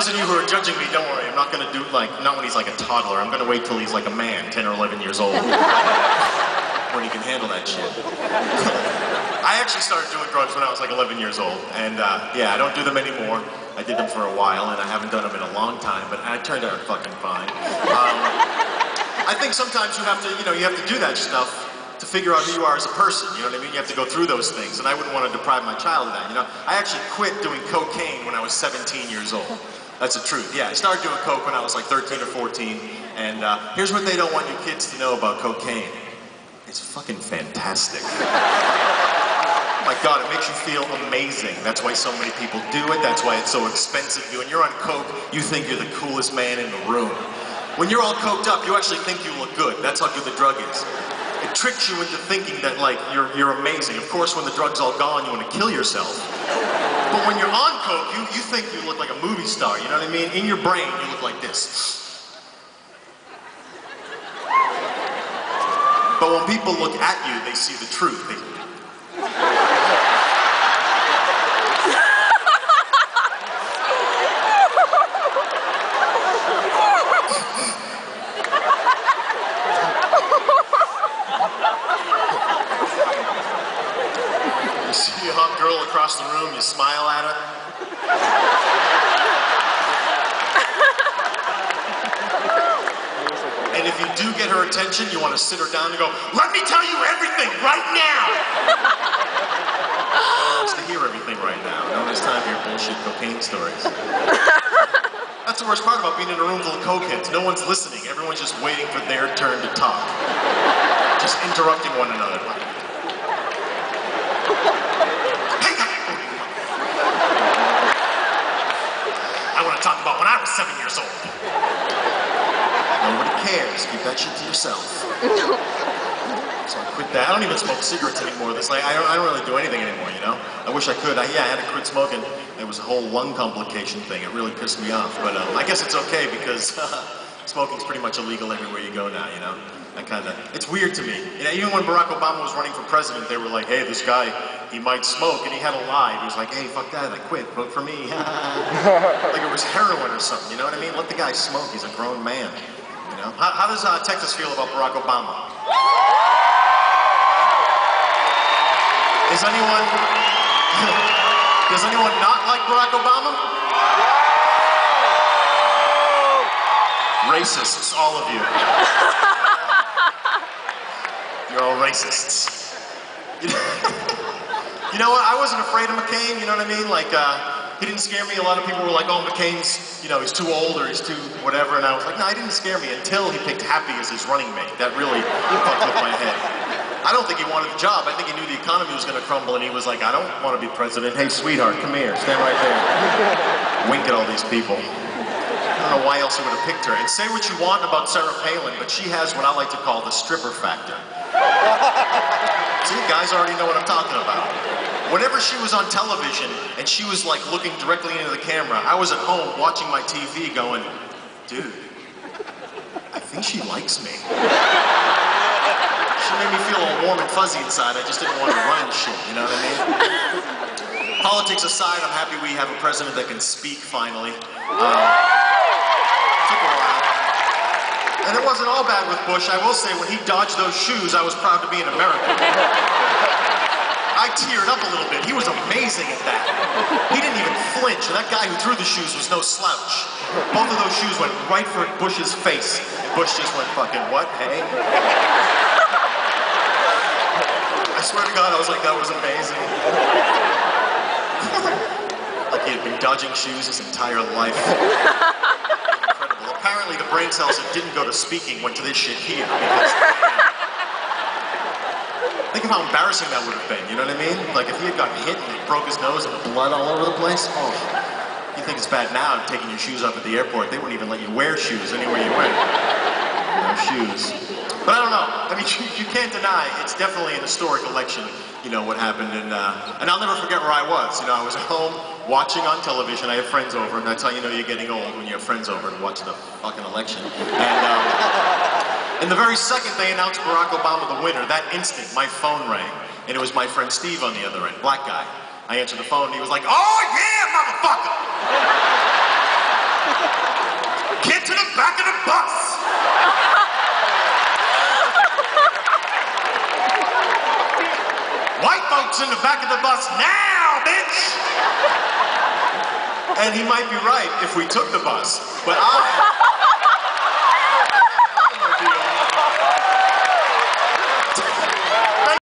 those of you who are judging me, don't worry. I'm not going to do not when he's like a toddler. I'm going to wait till he's like a man, 10 or 11 years old. When he can handle that shit. I actually started doing drugs when I was like 11 years old. And yeah, I don't do them anymore. I did them for a while, and I haven't done them in a long time, but I turned out fucking fine. I think sometimes you have to, you have to do that stuff to figure out who you are as a person, you know what I mean? You have to go through those things, and I wouldn't want to deprive my child of that, I actually quit doing cocaine when I was 17 years old. That's the truth, yeah. I started doing coke when I was like 13 or 14, and here's what they don't want your kids to know about cocaine. It's fucking fantastic. Oh my God, it makes you feel amazing. That's why so many people do it, that's why it's so expensive. When you're on coke, you think you're the coolest man in the room. When you're all coked up, you actually think you look good. That's how good the drug is. It tricks you into thinking that, like, you're amazing. Of course, when the drug's all gone, you want to kill yourself. But when you're on coke, you think you look like a movie star, you know what I mean? In your brain, you look like this. But when people look at you, they see the truth. You see a hot girl across the room, you smile at her. And if you do get her attention, you want to sit her down and go, "Let me tell you everything right now!" She wants to hear everything right now. No one has time for your bullshit cocaine stories. That's the worst part about being in a room full of cokeheads. No one's listening. Everyone's just waiting for their turn to talk. Just interrupting one another. I want to talk about when I was 7 years old. Nobody cares. Keep that shit to yourself. So I quit that. I don't even smoke cigarettes anymore. I don't really do anything anymore, I wish I could. I had to quit smoking. It was a whole lung complication thing. It really pissed me off. But I guess it's okay because smoking's pretty much illegal everywhere you go now, it's weird to me. Even when Barack Obama was running for president, they were like, "Hey, this guy, he might smoke," and he had a lie. He was like, "Hey, fuck that, I quit, vote for me." Like it was heroin or something, you know what I mean? Let the guy smoke, he's a grown man, How does Texas feel about Barack Obama? Does anyone not like Barack Obama? Racists, all of you. You're all racists. You know what? I wasn't afraid of McCain, you know what I mean? He didn't scare me. A lot of people were like, "Oh, McCain's, he's too old or he's too whatever." And I was like, no, he didn't scare me until he picked Happy as his running mate. That really fucked with my head. I don't think he wanted the job. I think he knew the economy was going to crumble, and he was like, "I don't want to be president. Hey, sweetheart, come here. Stand right there." Wink at all these people. I don't know why else he would have picked her. And say what you want about Sarah Palin, but she has what I like to call the stripper factor. See, guys already know what I'm talking about. Whenever she was on television, and she was like looking directly into the camera, I was at home watching my TV going, "Dude, I think she likes me." She made me feel all warm and fuzzy inside. I just didn't want to run shit, you know what I mean? Politics aside, I'm happy we have a president that can speak finally. Took a while. And it wasn't all bad with Bush. I will say, when he dodged those shoes, I was proud to be an American. I teared up a little bit. He was amazing at that. He didn't even flinch, and that guy who threw the shoes was no slouch. Both of those shoes went right for Bush's face. Bush just went fucking, "What? Hey?" I swear to God, I was like, that was amazing. Like he had been dodging shoes his entire life. Incredible. Apparently the brain cells that didn't go to speaking went to this shit here. Think of how embarrassing that would have been, you know what I mean? Like if he had gotten hit and he broke his nose and blood all over the place, oh. You think it's bad now, taking your shoes off at the airport. They wouldn't even let you wear shoes anywhere you went. No shoes. But I don't know. I mean, you can't deny it's definitely an historic election, what happened. And I'll never forget where I was. I was at home watching on television. I have friends over, and that's how you know you're getting old, when you have friends over and watch the fucking election. And the very second they announced Barack Obama the winner, that instant, my phone rang. And it was my friend Steve on the other end, black guy. I answered the phone, and he was like, "Oh yeah, motherfucker!" back of the bus. White folks in the back of the bus now, bitch! And he might be right if we took the bus, but I